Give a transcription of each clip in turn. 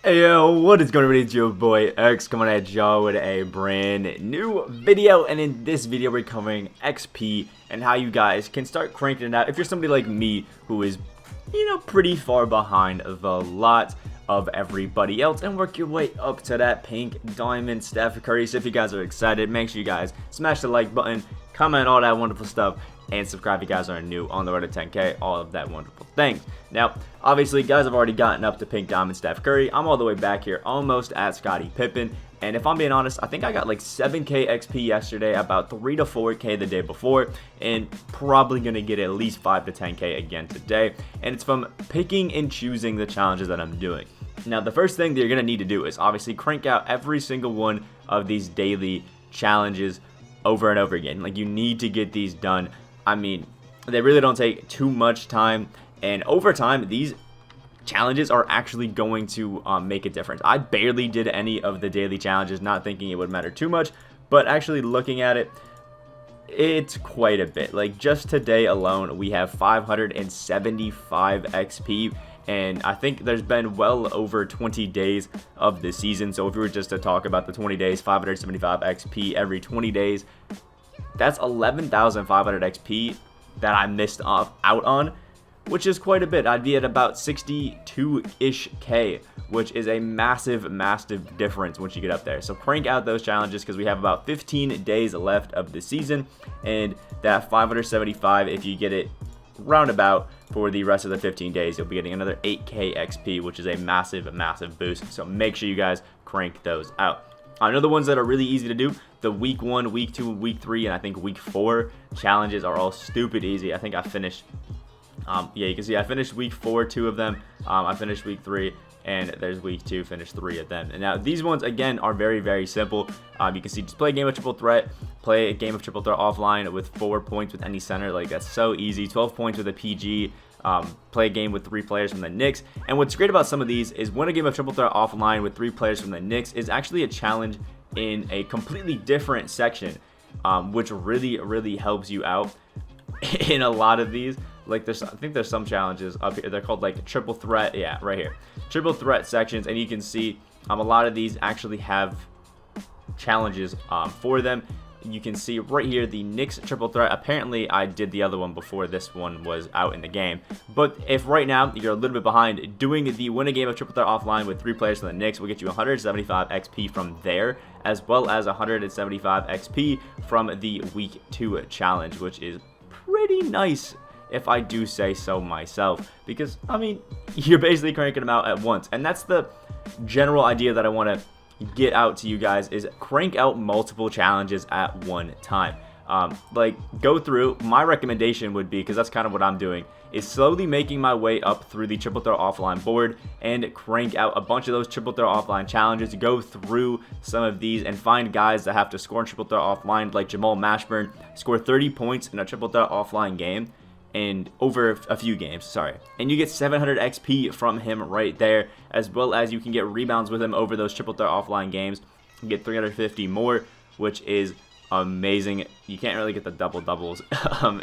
Hey yo, what is going on? It's your boy X coming at y'all with a brand new video, and in this video we're covering XP and how you guys can start cranking it out if you're somebody like me who is, pretty far behind the lot of everybody else, and work your way up to that pink diamond Steph Curry. So if you guys are excited, make sure you guys smash the like button, comment all that wonderful stuff, and subscribe if you guys are new on the road to 10K, all of that wonderful things. Now, obviously, guys have already gotten up to pink diamond Steph Curry. I'm all the way back here, almost at Scottie Pippen. And if I'm being honest, I think I got like 7K XP yesterday, about 3 to 4K the day before, and probably going to get at least 5 to 10K again today. And it's from picking and choosing the challenges that I'm doing. Now, the first thing that you're going to need to do is obviously crank out every single one of these daily challenges over and over again. Like, you need to get these done. I mean, they really don't take too much time, and over time, these challenges are actually going to make a difference. I barely did any of the daily challenges, not thinking it would matter too much, but actually looking at it, it's quite a bit. Like, just today alone, we have 575 XP, and I think there's been well over 20 days of the season. So if we were just to talk about the 20 days, 575 XP every 20 days, that's 11,500 XP that I missed out on, which is quite a bit. I'd be at about 62-ish K, which is a massive, massive difference once you get up there. So crank out those challenges because we have about 15 days left of the season, and that 575, if you get it roundabout for the rest of the 15 days, you'll be getting another 8K XP, which is a massive, massive boost. So make sure you guys crank those out. I know the ones that are really easy to do, the week 1, week 2, week 3, and I think week 4 challenges are all stupid easy. I think I finished, you can see I finished week 4, 2 of them. I finished week 3, and there's week 2, finished 3 of them. And now these ones, again, are very, very simple. You can see just play a game of triple threat, play a game of triple threat offline with 4 points with any center. Like, that's so easy. 12 points with a PG. Play a game with 3 players from the Knicks. And what's great about some of these is win a game of triple threat offline with 3 players from the Knicks is actually a challenge in a completely different section, which really, really helps you out in a lot of these. Like, I think there's some challenges up here. They're called like triple threat. Yeah, right here, triple threat sections, and you can see a lot of these actually have challenges for them. You can see right here the Knicks triple threat. Apparently, I did the other one before this one was out in the game. But if right now you're a little bit behind, doing the win a game of triple threat offline with 3 players from the Knicks will get you 175 XP from there, as well as 175 XP from the week 2 challenge, which is pretty nice, if I do say so myself, because I mean, you're basically cranking them out at once. And that's the general idea that I want to get out to you guys, is crank out multiple challenges at one time. Like, go through, my recommendation would be, because that's kind of what I'm doing, is slowly making my way up through the triple threat offline board and crank out a bunch of those triple threat offline challenges. Go through some of these and find guys that have to score in triple threat offline, like Jamal Mashburn, score 30 points in a triple threat offline game, and over a few games, and you get 700 XP from him right there, as well as you can get rebounds with him over those triple threat offline games. You get 350 more, which is amazing. You can't really get the double doubles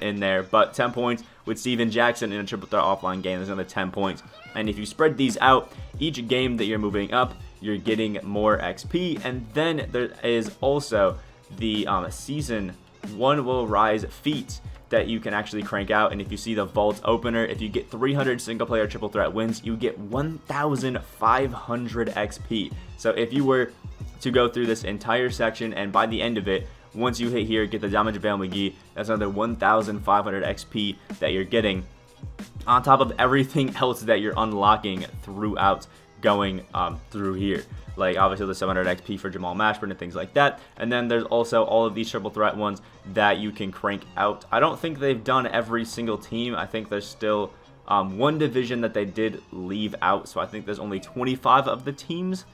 in there, but 10 points with Steven Jackson in a triple threat offline game, there's another 10 points. And if you spread these out, each game that you're moving up, you're getting more XP. And then there is also the season 1 will rise feats that you can actually crank out. And if you see the vault opener, if you get 300 single player triple threat wins, you get 1,500 XP. So if you were to go through this entire section, and by the end of it, once you hit here, get the Diamond JaVale McGee, that's another 1,500 XP that you're getting on top of everything else that you're unlocking throughout going through here. Like, obviously the 700 XP for Jamal Mashburn and things like that. And then there's also all of these triple threat ones that you can crank out. I don't think they've done every single team. I think there's still one division that they did leave out. So I think there's only 25 of the teams,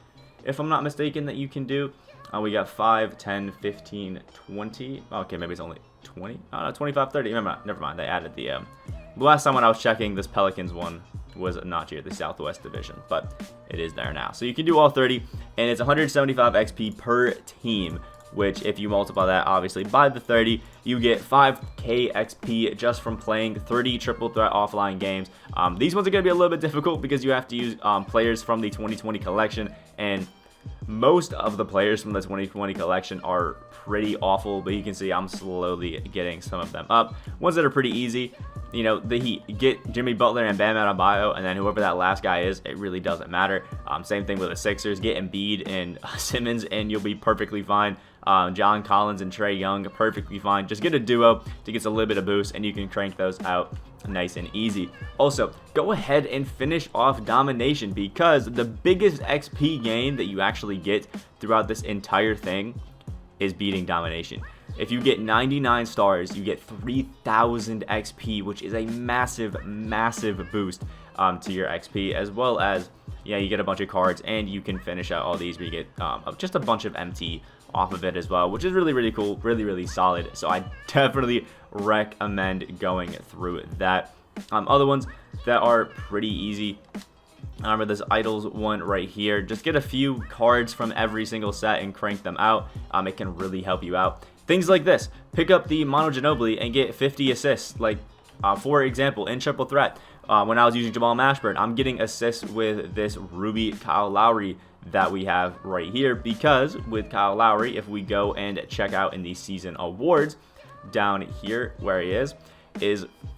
if I'm not mistaken, that you can do. We got 5, 10, 15, 20. Okay, maybe it's only 20. 25, 30. Never mind. They added the last time when I was checking, this Pelicans one was not here, the Southwest Division, but it is there now. So you can do all 30, and it's 175 XP per team, which if you multiply that obviously by the 30, you get 5k XP just from playing 30 triple threat offline games. These ones are going to be a little bit difficult because you have to use players from the 2020 collection, and most of the players from the 2020 collection are pretty awful, but you can see I'm slowly getting some of them up. Ones that are pretty easy, you know, the Heat, get Jimmy Butler and Bam Adebayo, and then whoever that last guy is, it really doesn't matter. Same thing with the Sixers, get Embiid and Simmons, and you'll be perfectly fine. John Collins and Trae Young, perfectly fine. Just get a duo to get a little bit of boost, and you can crank those out nice and easy. Also, go ahead and finish off domination, because the biggest XP gain that you actually get throughout this entire thing is beating domination. If you get 99 stars, you get 3,000 XP, which is a massive boost to your XP, as well as, yeah, you get a bunch of cards, and you can finish out all these where you get just a bunch of MT off of it as well, which is really cool, really solid. So I definitely recommend going through that. Other ones that are pretty easy, remember this idols one right here. Just get a few cards from every single set and crank them out. It can really help you out. Things like this, pick up the Mono Ginobili and get 50 assists. Like, for example, in triple threat, when I was using Jamal Mashburn, I'm getting assists with this Ruby Kyle Lowry that we have right here, because with Kyle Lowry, if we go and check out in the season awards down here where he is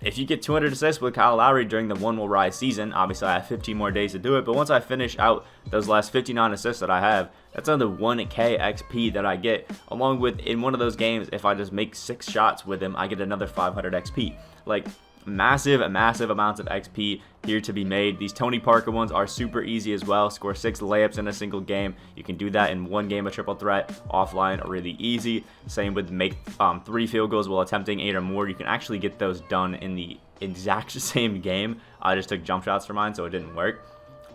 if you get 200 assists with Kyle Lowry during the One Will Rise season, obviously I have 15 more days to do it, but once I finish out those last 59 assists that I have, that's another 1k XP that I get, along with in one of those games, if I just make 6 shots with him, I get another 500 XP. Like, massive amounts of XP here to be made. These Tony Parker ones are super easy as well. Score 6 layups in a single game. You can do that in one game of triple threat offline, really easy. Same with make 3 field goals while attempting 8 or more. You can actually get those done in the exact same game. I just took jump shots for mine, so it didn't work.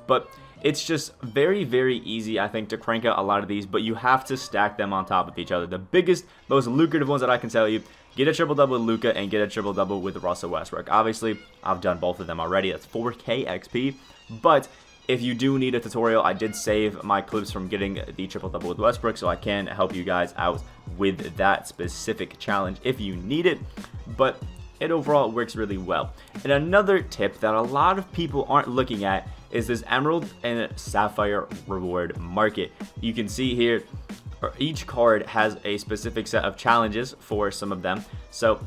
But it's just very easy, I think, to crank out a lot of these, but you have to stack them on top of each other. The biggest, most lucrative ones that I can tell you, get a triple-double with Luka and get a triple-double with Russell Westbrook. Obviously, I've done both of them already. That's 4k XP, but if you do need a tutorial, I did save my clips from getting the triple-double with Westbrook, so I can help you guys out with that specific challenge if you need it, but it overall works really well. And another tip that a lot of people aren't looking at is this Emerald and Sapphire reward market. You can see here, each card has a specific set of challenges for some of them. So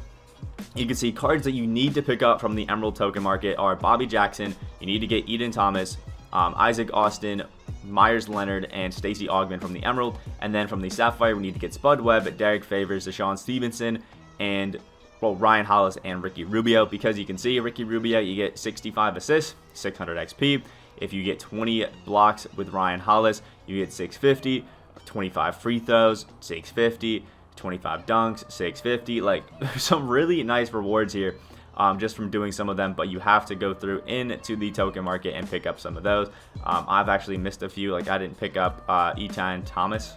you can see cards that you need to pick up from the Emerald token market are Bobby Jackson. You need to get Eden Thomas, Isaac Austin, Myers Leonard, and Stacey Augmon from the Emerald. And then from the Sapphire, we need to get Spud Webb, Derek Favors, Deshaun Stevenson, and Ryan Hollis and Ricky Rubio. Because you can see Ricky Rubio, you get 65 assists, 600 XP. If you get 20 blocks with Ryan Hollis, you get 650. 25 free throws, 650, 25 dunks, 650. Like, there's some really nice rewards here just from doing some of them, but you have to go through into the token market and pick up some of those. I've actually missed a few. Like, I didn't pick up Etan Thomas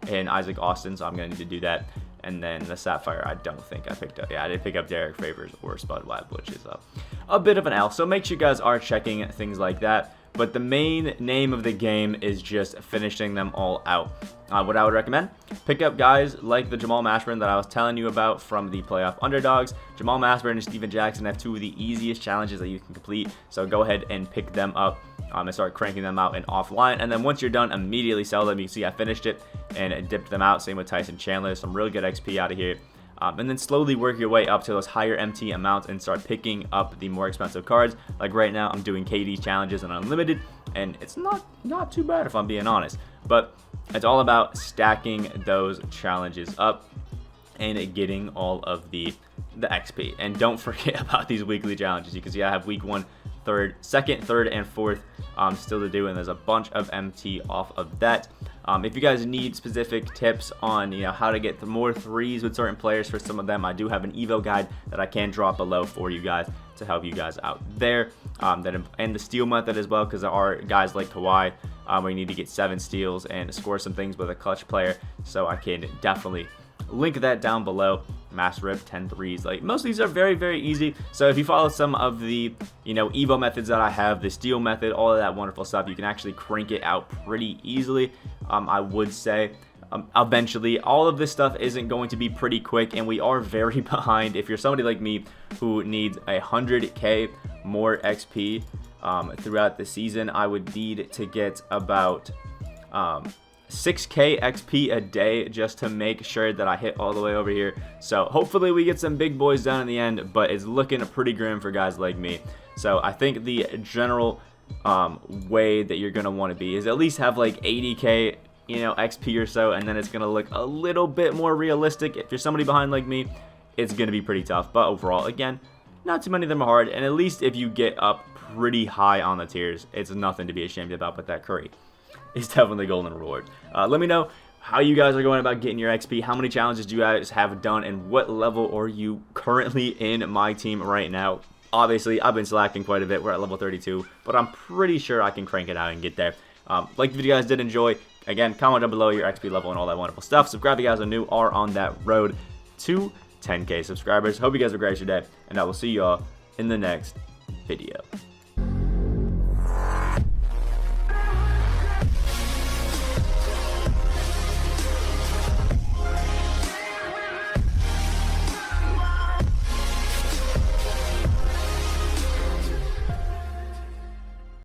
and Isaac Austin, so I'm going to need to do that. And then the Sapphire, I don't think I picked up. Yeah, I didn't pick up Derek Favors or Spud Webb, which is a bit of an L. So make sure you guys are checking things like that. But the main name of the game is just finishing them all out. What I would recommend, pick up guys like the Jamal Mashburn that I was telling you about from the playoff underdogs. Jamal Mashburn and Steven Jackson have 2 of the easiest challenges that you can complete. So go ahead and pick them up and start cranking them out in offline. And then once you're done, immediately sell them. You can see I finished it and dipped them out. Same with Tyson Chandler. Some really good XP out of here. And then slowly work your way up to those higher MT amounts and start picking up the more expensive cards. Like right now, I'm doing KD's challenges and unlimited, and it's not too bad if I'm being honest. But it's all about stacking those challenges up and getting all of the XP. And don't forget about these weekly challenges. You can see I have week 1, 3rd, 2nd, 3rd, and 4th still to do, and there's a bunch of MT off of that. If you guys need specific tips on how to get more threes with certain players for some of them, I do have an Evo guide that I can drop below for you guys to help you guys out there. And the steal method as well, because there are guys like Kawhi where you need to get 7 steals and score some things with a clutch player. So I can definitely link that down below. Mass rip 10 threes. Like, most of these are very easy. So if you follow some of the Evo methods that I have, the steal method, all of that wonderful stuff, you can actually crank it out pretty easily. I would say eventually. All of this stuff isn't going to be pretty quick, and we are very behind. If you're somebody like me who needs 100k more XP throughout the season, I would need to get about 6k XP a day just to make sure that I hit all the way over here. So hopefully we get some big boys done in the end, but it's looking pretty grim for guys like me. So I think the general way that you're going to want to be is at least have like 80k, you know, XP or so, and then it's going to look a little bit more realistic. If you're somebody behind like me, it's going to be pretty tough, but overall, again, not too many of them are hard, and at least if you get up pretty high on the tiers, it's nothing to be ashamed about. But that curry is definitely golden reward. Let me know how you guys are going about getting your XP. How many challenges do you guys have done, and what level are you currently in my team right now? Obviously, I've been slacking quite a bit. We're at level 32, but I'm pretty sure I can crank it out and get there. Like if you guys did enjoy, again, comment down below your XP level and all that wonderful stuff. Subscribe if you guys are new, are on that road to 10k subscribers. Hope you guys have a great day, and I will see y'all in the next video.